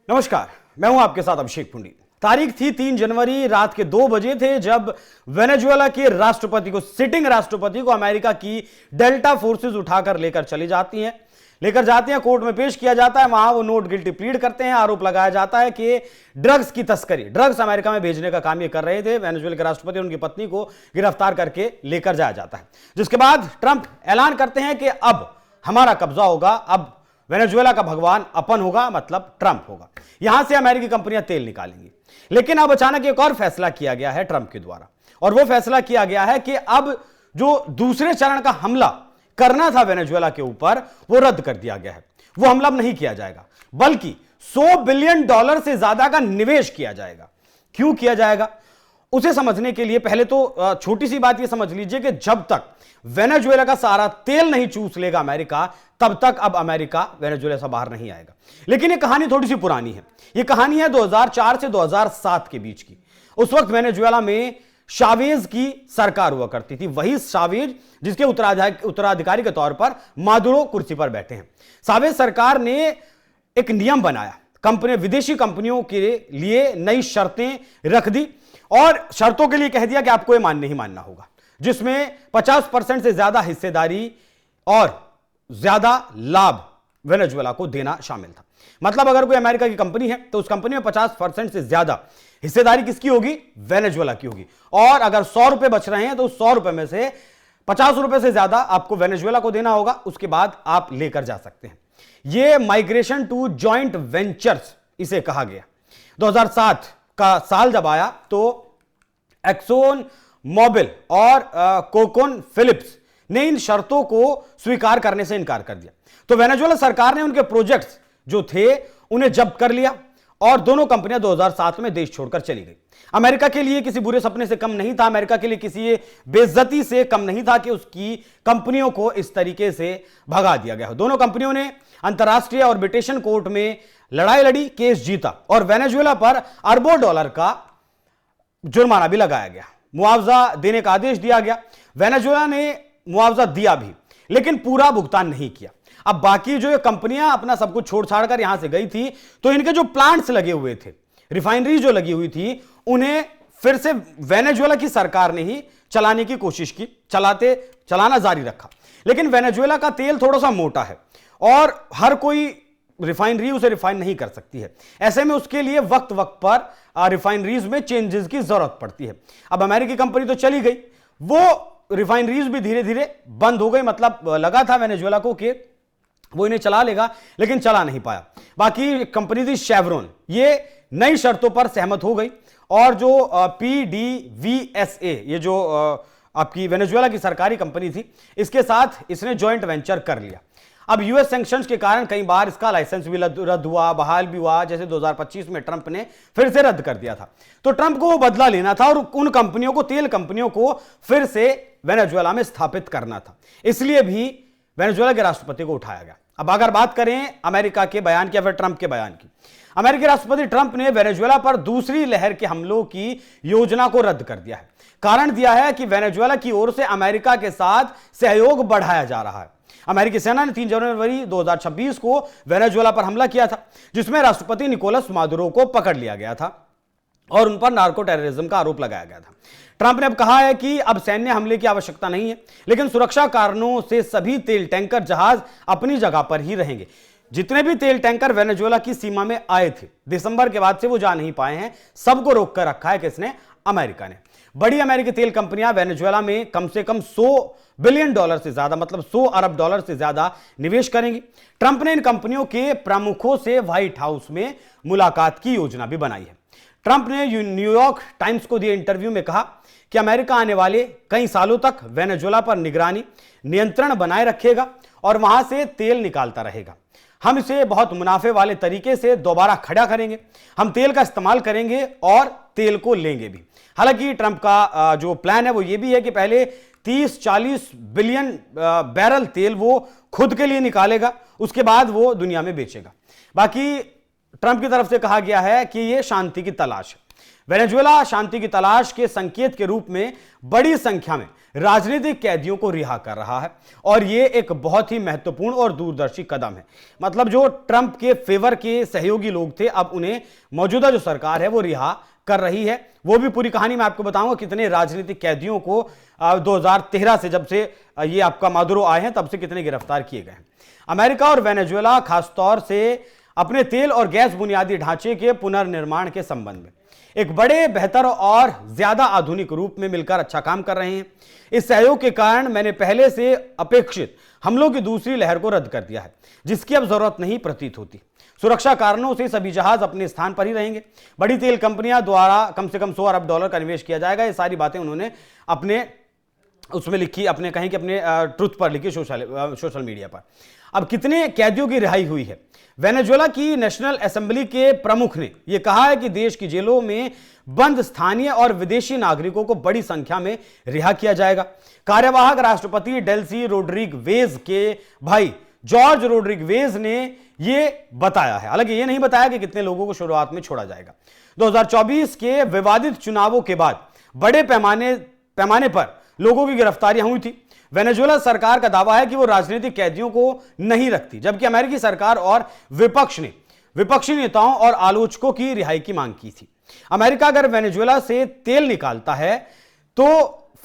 नमस्कार, मैं हूं आपके साथ अभिषेक पुंडी। तारीख थी 3 जनवरी, रात के 2 बजे थे जब वेनेजुएला के राष्ट्रपति को, सिटिंग राष्ट्रपति को अमेरिका की डेल्टा फोर्सेस उठाकर लेकर जाती हैं, कोर्ट में पेश किया जाता है। वहां वो नॉट गिल्टी प्लीड करते हैं। आरोप लगाया जाता है कि ड्रग्स की तस्करी, ड्रग्स अमेरिका में भेजने का काम ये कर रहे थे। वेनेजुएला के राष्ट्रपति और उनकी पत्नी को गिरफ्तार करके लेकर जाया जाता है, जिसके बाद ट्रंप ऐलान करते हैं कि अब हमारा कब्जा होगा, अब वेनेजुएला का भगवान अपन होगा, मतलब ट्रंप होगा। यहां से अमेरिकी कंपनियां तेल निकालेंगी। लेकिन अब अचानक एक और फैसला किया गया है ट्रंप के द्वारा, और वो फैसला किया गया है कि अब जो दूसरे चरण का हमला करना था वेनेजुएला के ऊपर, वो रद्द कर दिया गया है। वो हमला नहीं किया जाएगा, बल्कि $100 बिलियन से ज्यादा का निवेश किया जाएगा। क्यों किया जाएगा, उसे समझने के लिए पहले तो छोटी सी बात यह समझ लीजिए कि जब तक वेनेजुएला का सारा तेल नहीं चूस लेगा अमेरिका, तब तक अब अमेरिका वेनेजुएला से बाहर नहीं आएगा। लेकिन यह कहानी थोड़ी सी पुरानी है। यह कहानी है 2004 से 2007 के बीच की। उस वक्त वेनेजुएला में शावेज की सरकार हुआ करती थी, वही शावेज जिसके उत्तराधिकारी के तौर पर मादुरो कुर्सी पर बैठे हैं। शावेज सरकार ने एक नियम बनाया, विदेशी कंपनियों के लिए नई शर्तें रख दी और शर्तों के लिए कह दिया कि आपको ये मानना ही मानना होगा, जिसमें 50% से ज्यादा हिस्सेदारी और ज्यादा लाभ वेनेजुएला को देना शामिल था। मतलब अगर कोई अमेरिका की कंपनी है तो उस कंपनी में 50% से ज्यादा हिस्सेदारी किसकी होगी, वेनेजुएला की होगी। और अगर 100 रुपए बच रहे हैं तो 100 रुपए में से 50 रुपए से ज्यादा आपको वेनेजुएला को देना होगा, उसके बाद आप लेकर जा सकते हैं। यह माइग्रेशन टू जॉइंट वेंचर्स इसे कहा गया। 2007 का साल जब आया तो एक्सोन मोबिल और कोकोन फिलिप्स ने इन शर्तों को स्वीकार करने से इनकार कर दिया। तो वेनेजुएला सरकार ने उनके प्रोजेक्ट्स जो थे उन्हें जब्त कर लिया और दोनों कंपनियां 2007 में देश छोड़कर चली गई। अमेरिका के लिए किसी बुरे सपने से कम नहीं था, अमेरिका के लिए किसी बेइज्जती से कम नहीं था कि उसकी कंपनियों को इस तरीके से भगा दिया गया हो। दोनों कंपनियों ने अंतर्राष्ट्रीय आर्बिट्रेशन कोर्ट में लड़ाई लड़ी, केस जीता और वेनेजुएला पर अरबों डॉलर का जुर्माना भी लगाया गया, मुआवजा देने का आदेश दिया गया। वेनेजुएला ने मुआवजा दिया भी, लेकिन पूरा भुगतान नहीं किया। अब बाकी जो ये कंपनियां अपना सब कुछ छोड़ छाड़ कर यहां से गई थी, तो इनके जो प्लांट्स लगे हुए थे, रिफाइनरी जो लगी हुई थी, उन्हें फिर से वेनेजुएला की सरकार ने ही चलाने की कोशिश की, चलाना जारी रखा। लेकिन वेनेजुएला का तेल थोड़ा सा मोटा है और हर कोई रिफाइनरी उसे रिफाइन नहीं कर सकती है। ऐसे में उसके लिए वक्त वक्त पर रिफाइनरीज में चेंजेस की जरूरत पड़ती है। अब अमेरिकी कंपनी तो चली गई, वो रिफाइनरीज भी धीरे धीरे बंद हो गई। मतलब लगा था वेनेजुएला को कि वो इन्हें चला लेगा, लेकिन चला नहीं पाया। बाकी कंपनी थी शेवरॉन, ये नई शर्तों पर सहमत हो गई और जो PDVSA, ये जो आपकी वेनेजुएला की सरकारी कंपनी थी, इसके साथ इसने जॉइंट वेंचर कर लिया। अब यूएस सैंक्शंस के कारण कई बार इसका लाइसेंस भी रद्द हुआ, बहाल भी हुआ। जैसे 2025 में ट्रंप ने फिर से रद्द कर दिया था। तो ट्रंप को वो बदला लेना था और उन कंपनियों को, तेल कंपनियों को फिर से वेनेजुएला में स्थापित करना था। इसलिए भी वेनेजुएला के राष्ट्रपति को उठाया गया। अब अगर बात करें अमेरिका के बयान की या फिर ट्रंप के बयान की, अमेरिकी राष्ट्रपति ट्रंप ने वेनेजुएला पर दूसरी लहर के हमलों की योजना को रद्द कर दिया है। कारण दिया है कि वेनेजुएला की ओर से अमेरिका के साथ सहयोग बढ़ाया जा रहा है। अमेरिकी सेना ने 3 जनवरी 2026 को वेनेजुएला पर हमला किया था, जिसमें राष्ट्रपति निकोलस मादुरो को पकड़ लिया गया था और उन पर नार्को टेररिज्म का आरोप लगाया गया था। ट्रंप ने अब कहा है कि अब सैन्य हमले की आवश्यकता नहीं है, लेकिन सुरक्षा कारणों से सभी तेल टैंकर जहाज अपनी जगह पर ही रहेंगे। जितने भी तेल टैंकर वेनेजुएला की सीमा में आए थे, दिसंबर के बाद से वो जा नहीं पाए हैं। सबको रोक कर रखा है किसने, अमेरिका ने। बड़ी अमेरिकी तेल कंपनियां वेनेजुएला में कम से कम $100 बिलियन से ज्यादा, मतलब $100 अरब से ज्यादा निवेश करेंगी। ट्रंप ने इन कंपनियों के प्रमुखों से व्हाइट हाउस में मुलाकात की योजना भी बनाई है। ट्रंप ने न्यूयॉर्क टाइम्स को दिए इंटरव्यू में कहा कि अमेरिका आने वाले कई सालों तक वेनेजुएला पर नियंत्रण बनाए रखेगा और वहां से तेल निकालता रहेगा। हम इसे बहुत मुनाफे वाले तरीके से दोबारा खड़ा करेंगे। हम तेल का इस्तेमाल करेंगे और तेल को लेंगे भी। हालांकि ट्रंप का जो प्लान है वो ये भी है कि पहले 30-40 बिलियन बैरल तेल वो खुद के लिए निकालेगा, उसके बाद वो दुनिया में बेचेगा। बाकी ट्रंप की तरफ से कहा गया है कि यह शांति की तलाश है। वेनेजुएला शांति की तलाश के संकेत के रूप में बड़ी संख्या में राजनीतिक कैदियों को रिहा कर रहा है और यह एक बहुत ही महत्वपूर्ण और दूरदर्शी कदम है। मतलब जो ट्रंप के फेवर के सहयोगी लोग थे, अब उन्हें मौजूदा जो सरकार है वो रिहा कर रही है। वो भी पूरी कहानी मैं आपको बताऊंगा, कितने राजनीतिक कैदियों को 2013 से, जब से ये आपका मादुरो आए हैं, तब से कितने गिरफ्तार किए गए हैं। अमेरिका और वेनेजुएला खासतौर से अपने तेल और गैस बुनियादी ढांचे के पुनर्निर्माण के संबंध में एक बड़े, बेहतर और ज्यादा आधुनिक रूप में मिलकर अच्छा काम कर रहे हैं। इस सहयोग के कारण मैंने पहले से अपेक्षित हमलों की दूसरी लहर को रद्द कर दिया है, जिसकी अब जरूरत नहीं प्रतीत होती। सुरक्षा कारणों से सभी जहाज अपने स्थान पर ही रहेंगे। बड़ी तेल कंपनियां द्वारा कम से कम $100 अरब का निवेश किया जाएगा। ये सारी बातें उन्होंने अपने उसमें लिखी, अपने कहीं कि अपने ट्रुथ पर लिखी, सोशल मीडिया पर। अब कितने कैदियों की रिहाई हुई है? वेनेजुएला की नेशनल असेंबली के प्रमुख ने यह कहा है कि देश की जेलों में बंद स्थानीय और विदेशी नागरिकों को बड़ी संख्या में रिहा किया जाएगा। कार्यवाहक राष्ट्रपति डेल्सी रोड्रिगवेज के भाई जॉर्ज रोड्रिगवेज ने यह बताया है। हालांकि यह नहीं बताया कि कितने लोगों को शुरुआत में छोड़ा जाएगा। 2024 के विवादित चुनावों के बाद बड़े पैमाने पर लोगों की गिरफ्तारियां हुई थी। वेनेजुएला सरकार का दावा है कि वो राजनीतिक कैदियों को नहीं रखती, जबकि अमेरिकी सरकार और विपक्ष ने विपक्षी नेताओं और आलोचकों की रिहाई की मांग की थी। अमेरिका अगर वेनेजुएला से तेल निकालता है तो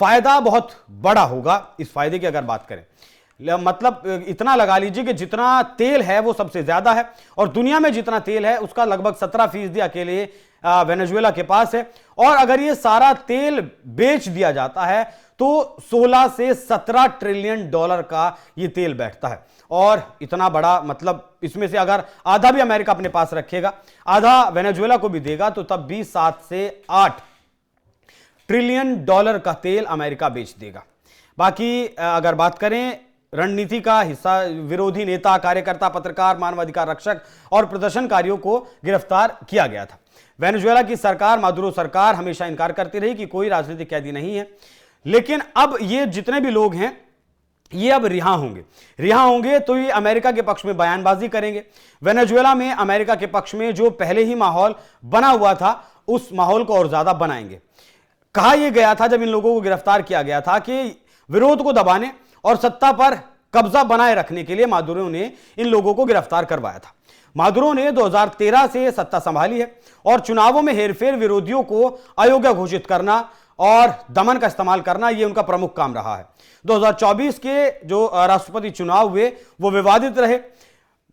फायदा बहुत बड़ा होगा। इस फायदे की अगर बात करें, मतलब इतना लगा लीजिए कि जितना तेल है वो सबसे ज्यादा है और दुनिया में जितना तेल है उसका लगभग 17% अकेले वेनेजुएला के पास है। और अगर ये सारा तेल बेच दिया जाता है तो 16 से 17 ट्रिलियन डॉलर का ये तेल बैठता है। और इतना बड़ा, मतलब इसमें से अगर आधा भी अमेरिका अपने पास रखेगा, आधा वेनेजुएला को भी देगा, तो तब भी 7 से 8 ट्रिलियन डॉलर का तेल अमेरिका बेच देगा। बाकी अगर बात करें रणनीति का हिस्सा, विरोधी नेता, कार्यकर्ता, पत्रकार, मानवाधिकार रक्षक और प्रदर्शनकारियों को गिरफ्तार किया गया था। वेनेजुएला की सरकार, मादुरो सरकार, हमेशा इनकार करती रही कि कोई राजनीतिक कैदी नहीं है, लेकिन अब ये जितने भी लोग हैं ये अब रिहा होंगे तो ये अमेरिका के पक्ष में बयानबाजी करेंगे। वेनेजुएला में अमेरिका के पक्ष में जो पहले ही माहौल बना हुआ था उस माहौल को और ज्यादा बनाएंगे। कहा यह गया था जब इन लोगों को गिरफ्तार किया गया था कि विरोध को दबाने और सत्ता पर कब्जा बनाए रखने के लिए मादुरो ने इन लोगों को गिरफ्तार करवाया था। मादुरो ने 2013 से सत्ता संभाली है और चुनावों में हेरफेर, विरोधियों को अयोग्य घोषित करना और दमन का इस्तेमाल करना, यह उनका प्रमुख काम रहा है। 2024 के जो राष्ट्रपति चुनाव हुए वो विवादित रहे।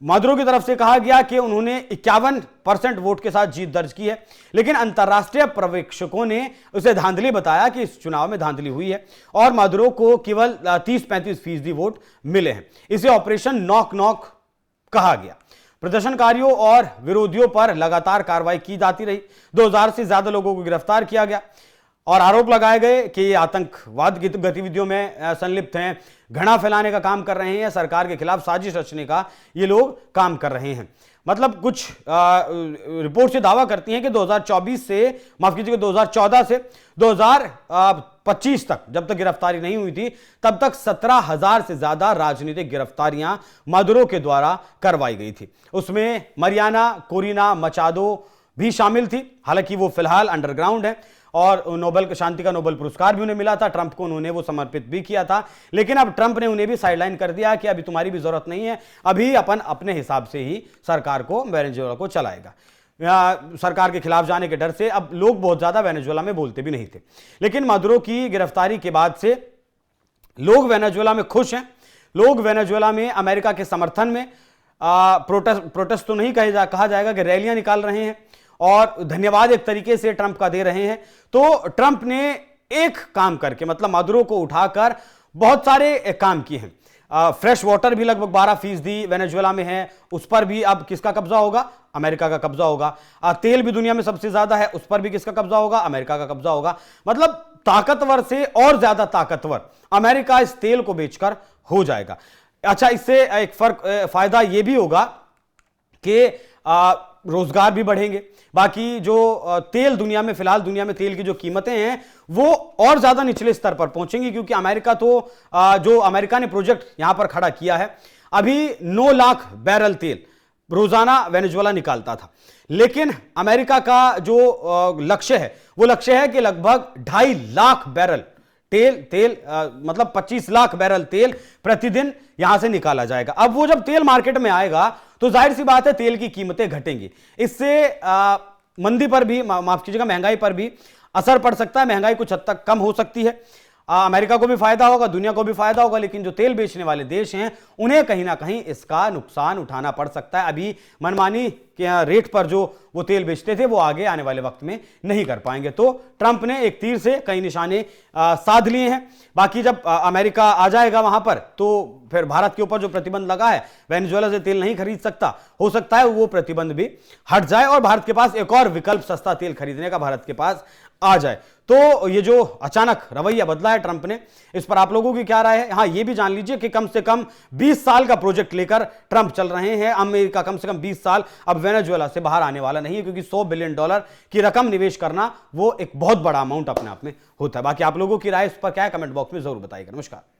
मादुरो की तरफ से कहा गया कि उन्होंने 51% वोट के साथ जीत दर्ज की है, लेकिन अंतर्राष्ट्रीय पर्यवेक्षकों ने उसे धांधली बताया कि इस चुनाव में धांधली हुई है और मादुरो को केवल 30-35% वोट मिले हैं। इसे ऑपरेशन नॉक नॉक कहा गया। प्रदर्शनकारियों और विरोधियों पर लगातार कार्रवाई की जाती रही। 2000 से ज्यादा लोगों को गिरफ्तार किया गया और आरोप लगाए गए कि ये आतंकवाद की गतिविधियों में संलिप्त हैं, घृणा फैलाने का काम कर रहे हैं, सरकार के खिलाफ साजिश रचने का ये लोग काम कर रहे हैं। मतलब कुछ रिपोर्ट से दावा करती हैं कि 2024 से, माफ कीजिएगा, 2014 से 2025 तक, जब तक गिरफ्तारी नहीं हुई थी, तब तक 17,000 से ज्यादा राजनीतिक गिरफ्तारियां मादुरो के द्वारा करवाई गई थी। उसमें मरियाना कोरिना मचादो भी शामिल थी। हालांकि वो फिलहाल अंडरग्राउंड है और नोबेल शांति का नोबेल पुरस्कार भी उन्हें मिला था। ट्रंप को उन्होंने वो समर्पित भी किया था, लेकिन अब ट्रंप ने उन्हें भी साइडलाइन कर दिया कि अभी तुम्हारी भी जरूरत नहीं है, अभी अपन अपने हिसाब से ही सरकार को, वेनेजुएला को चलाएगा। सरकार के खिलाफ जाने के डर से अब लोग बहुत ज्यादा वेनेजुएला में बोलते भी नहीं थे। लेकिन मादुरो की गिरफ्तारी के बाद से लोग वेनेजुएला में खुश हैं। लोग वेनेजुएला में अमेरिका के समर्थन में प्रोटेस्ट तो नहीं कहा जाएगा कि रैलियां निकाल रहे हैं और धन्यवाद एक तरीके से ट्रंप का दे रहे हैं। तो ट्रंप ने एक काम करके, मतलब मादुरो को उठाकर बहुत सारे काम किए हैं। फ्रेश वाटर भी लगभग 12% वेनेजुएला में है, उस पर भी अब किसका कब्जा होगा? अमेरिका का कब्जा होगा। तेल भी दुनिया में सबसे ज्यादा है, उस पर भी किसका कब्जा होगा? अमेरिका का कब्जा होगा। मतलब ताकतवर से और ज्यादा ताकतवर अमेरिका इस तेल को बेचकर हो जाएगा। अच्छा, इससे एक फायदा यह भी होगा कि रोजगार भी बढ़ेंगे। बाकी जो तेल दुनिया में, फिलहाल दुनिया में तेल की जो कीमतें हैं वो और ज्यादा निचले स्तर पर पहुंचेंगी, क्योंकि अमेरिका तो जो अमेरिका ने प्रोजेक्ट यहां पर खड़ा किया है, अभी 9 लाख बैरल तेल रोजाना वेनेजुएला निकालता था। लेकिन अमेरिका का जो लक्ष्य है वो लक्ष्य है कि लगभग 2.5 लाख बैरल तेल मतलब 25 लाख बैरल तेल प्रतिदिन यहां से निकाला जाएगा। अब वो जब तेल मार्केट में आएगा तो जाहिर सी बात है तेल की कीमतें घटेंगी। इससे मंदी पर भी, माफ कीजिएगा, महंगाई पर भी असर पड़ सकता है। महंगाई कुछ हद तक कम हो सकती है। अमेरिका को भी फायदा होगा, दुनिया को भी फायदा होगा, लेकिन जो तेल बेचने वाले देश हैं उन्हें कहीं ना कहीं इसका नुकसान उठाना पड़ सकता है। अभी मनमानी के रेट पर जो वो तेल बेचते थे वो आगे आने वाले वक्त में नहीं कर पाएंगे। तो ट्रंप ने एक तीर से कई निशाने साध लिए हैं। बाकी जब अमेरिका आ जाएगा वहां पर तो फिर भारत के ऊपर जो प्रतिबंध लगा है, वेनेजुएला से तेल नहीं खरीद सकता, हो सकता है वो प्रतिबंध भी हट जाए और भारत के पास एक और विकल्प सस्ता तेल खरीदने का भारत के पास आ जाए। तो ये जो अचानक रवैया बदला है ट्रंप ने, इस पर आप लोगों की क्या राय है? हाँ, ये भी जान लीजिए कि कम से कम 20 साल का प्रोजेक्ट लेकर ट्रंप चल रहे हैं। अमेरिका कम से कम 20 साल अब वेनेजुएला से बाहर आने वाला नहीं है, क्योंकि $100 बिलियन की रकम निवेश करना वो एक बहुत बड़ा अमाउंट अपने आप में होता है। बाकी आप लोगों की राय इस पर क्या है, कमेंट बॉक्स में जरूर बताइएगा। नमस्कार।